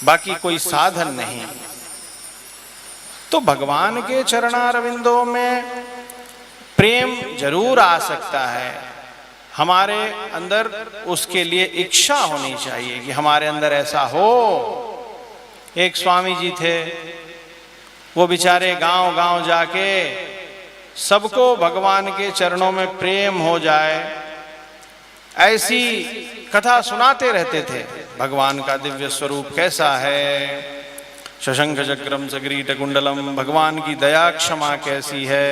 बाकी कोई साधन नहीं। तो भगवान के चरणारविंदों में प्रेम जरूर आ सकता है, हमारे अंदर उसके लिए इच्छा होनी चाहिए कि हमारे अंदर ऐसा हो। एक स्वामी जी थे, वो बेचारे गांव गांव जाके सबको भगवान के चरणों में प्रेम हो जाए ऐसी कथा सुनाते रहते थे। भगवान का दिव्य स्वरूप कैसा है, शशंख चक्रम सग्रीट कुंडलम, भगवान की दया क्षमा कैसी है,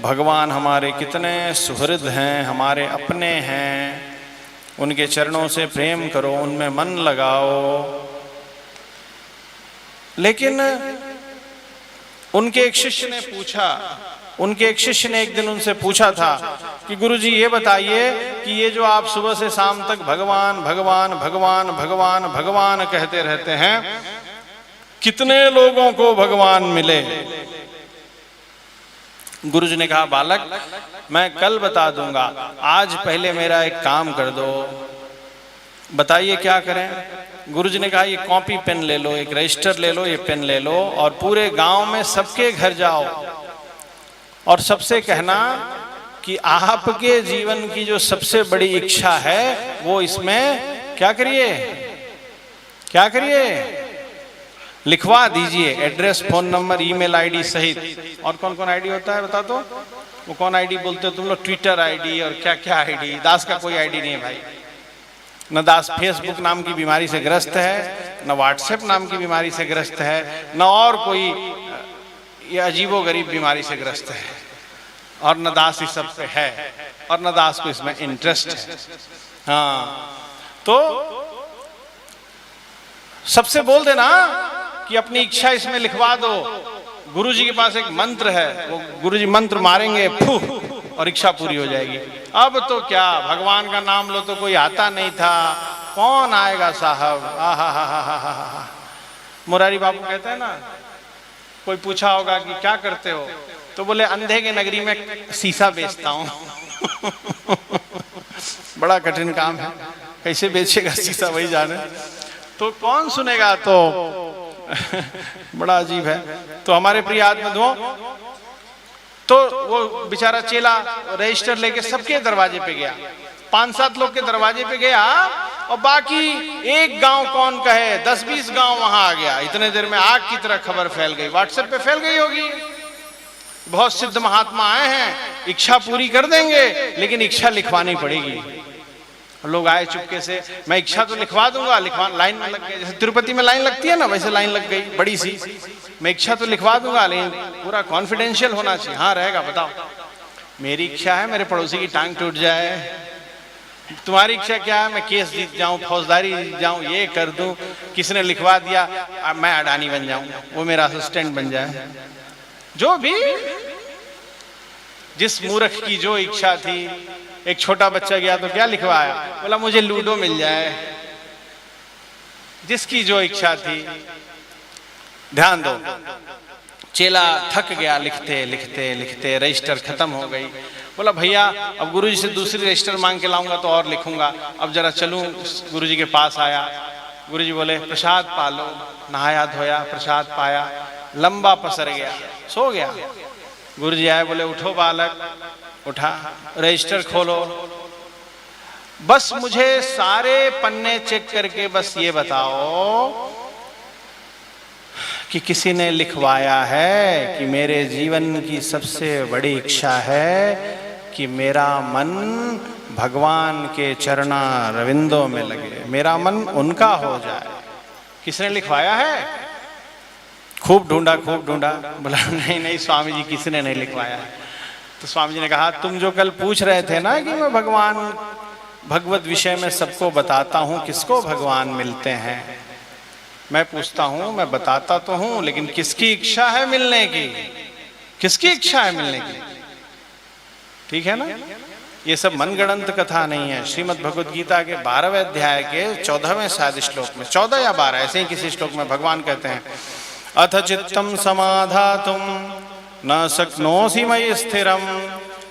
भगवान हमारे कितने सुहृद हैं, हमारे अपने हैं, उनके चरणों से प्रेम करो, उनमें मन लगाओ। लेकिन उनके एक शिष्य ने एक दिन उनसे पूछा था कि गुरुजी ये बताइए कि ये जो आप सुबह से शाम तक भगवान भगवान भगवान भगवान भगवान कहते रहते हैं, कितने लोगों को भगवान मिले? गुरुजी ने कहा, बालक मैं कल बता दूंगा, आज पहले मेरा एक काम कर दो। बताइए क्या करें? गुरुजी ने कहा, ये कॉपी पेन ले लो, एक रजिस्टर ले लो, ये पेन ले लो और पूरे गांव में सबके घर जाओ और सबसे कहना कि आपके जीवन की जो सबसे बड़ी इच्छा है वो इसमें क्या करिए, लिखवा दीजिए, address, phone number, email ID सहित। और कौन कौन आईडी होता है बता दो? वो कौन आईडी बोलते हो तुम लोग? ट्विटर आईडी और क्या क्या आईडी। दास का कोई आईडी नहीं है भाई, न दास फेसबुक नाम की बीमारी से ग्रस्त है, न व्हाट्सएप नाम की बीमारी से ग्रस्त है, न और कोई ये अजीबोगरीब बीमारी से ग्रस्त है, और न दास इस सब पे है, और न दास को इसमें इंटरेस्ट है। हाँ, तो सबसे बोल देना कि अपनी इच्छा इसमें लिखवा दो। गुरुजी के पास एक मंत्र है, वो गुरुजी मंत्र मारेंगे फू और इच्छा पूरी हो जाएगी। अब तो क्या, भगवान का नाम लो तो कोई आता नहीं था, कौन आएगा साहब? आहा। मुरारी बाबू कहते हैं ना, कोई पूछा होगा कि क्या करते हो, तो बोले अंधे के नगरी में शीशा बेचता हूं। बड़ा कठिन काम है, कैसे बेचेगा शीशा वही जाने, तो कौन सुनेगा? तो बड़ा अजीब है। तो हमारे प्रिय आत्मधुओं, तो वो बेचारा चेला रजिस्टर लेके सबके दरवाजे पे गया, 5-7 लोग के दरवाजे पे गया और बाकी एक गांव कौन कहे 10-20 गांव वहां आ गया। इतने देर में आग की तरह खबर फैल गई, व्हाट्सएप पे फैल गई होगी। बहुत सिद्ध महात्मा आए हैं, इच्छा पूरी कर देंगे, लेकिन इच्छा लिखवानी पड़ेगी। लोग आए चुपके से, मैं इच्छा तो लिखवा दूंगा, लाइन में लग गए, जैसे तिरुपति में लाइन लगती है ना, वैसे लाइन लग गई बड़ी सी। मैं इच्छा तो लिखवा दूंगा, लेकिन पूरा कॉन्फिडेंशियल होना चाहिए। हाँ रहेगा, बताओ। मेरी इच्छा है मेरे पड़ोसी की टांग टूट जाए, तुम्हारी इच्छा क्या है? मैं केस जीत जाऊं, फौजदारी जीत जाऊं, ये कर दूं, किसने लिखवा दिया, मैं अडानी बन जाऊं, वो मेरा असिस्टेंट बन जाए। जो भी, जिस मूर्ख की जो इच्छा थी, एक छोटा बच्चा गया तो क्या लिखवाया? बोला मुझे लूडो मिल जाए। जिसकी जो इच्छा थी। ध्यान दो, चेला थक गया, लिखते लिखते लिखते रजिस्टर खत्म हो गई। बोला भैया अब गुरुजी से दूसरी रजिस्टर मांग के लाऊंगा तो और लिखूंगा, अब जरा चलूं। गुरुजी के पास आया, गुरुजी बोले प्रसाद पा लो। नहाया धोया, प्रसाद पाया, लंबा पसर गया, सो गया। गुरुजी आए, बोले उठो बालक। उठा, रजिस्टर खोलो, बस मुझे सारे पन्ने चेक करके बस ये बताओ कि किसी ने लिखवाया है कि मेरे जीवन की सबसे बड़ी इच्छा है कि मेरा मन भगवान के चरणा रविंदों में लगे, मेरा मन उनका हो जाए। किसने लिखवाया है? खूब ढूंढा, बोला नहीं स्वामी जी, किसी ने नहीं लिखवाया है। तो स्वामी जी ने कहा, तुम जो कल पूछ रहे थे ना कि मैं भगवान भगवत विषय में सबको बताता हूं, किसको भगवान मिलते हैं, मैं पूछता हूं, मैं बताता तो हूं, लेकिन किसकी इच्छा है मिलने की? किसकी इच्छा है मिलने की? ठीक है ना? ये सब मनगढ़ंत कथा नहीं है। श्रीमद् भगवद गीता के 12वें अध्याय के 14वें शायद श्लोक में, 14 या 12 ऐसे ही किसी श्लोक में भगवान कहते हैं, अथ चित्तम समाधातुम न शक्नोषि मयि स्थिरम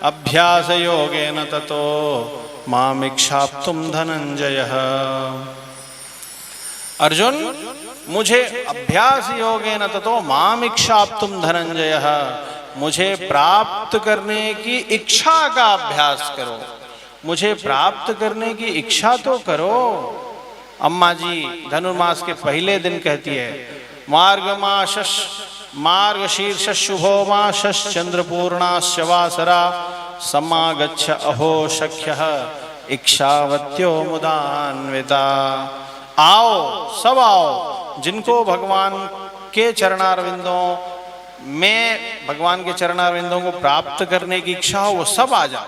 अभ्यास योगेन ततो मामिक्षाप्तुम धनंजय। अर्जुन मुझे अभ्यास योगेन ततो माम इच्छाप्तुम धनंजय, मुझे प्राप्त करने की इच्छा का अभ्यास करो, मुझे प्राप्त करने की इच्छा तो करो। अम्मा जी धनुर्मास के पहले दिन कहती है मार्गशीर्ष शुभो मासश् चंद्रपूर्णाश्च वासरा समागच्छ अहो शक्यः इच्छावत्यो मुदान्विता। आओ सब आओ, जिनको भगवान के चरणारविंदों में, भगवान के चरणारविंदों को प्राप्त करने की इच्छा हो वो सब आ जाओ।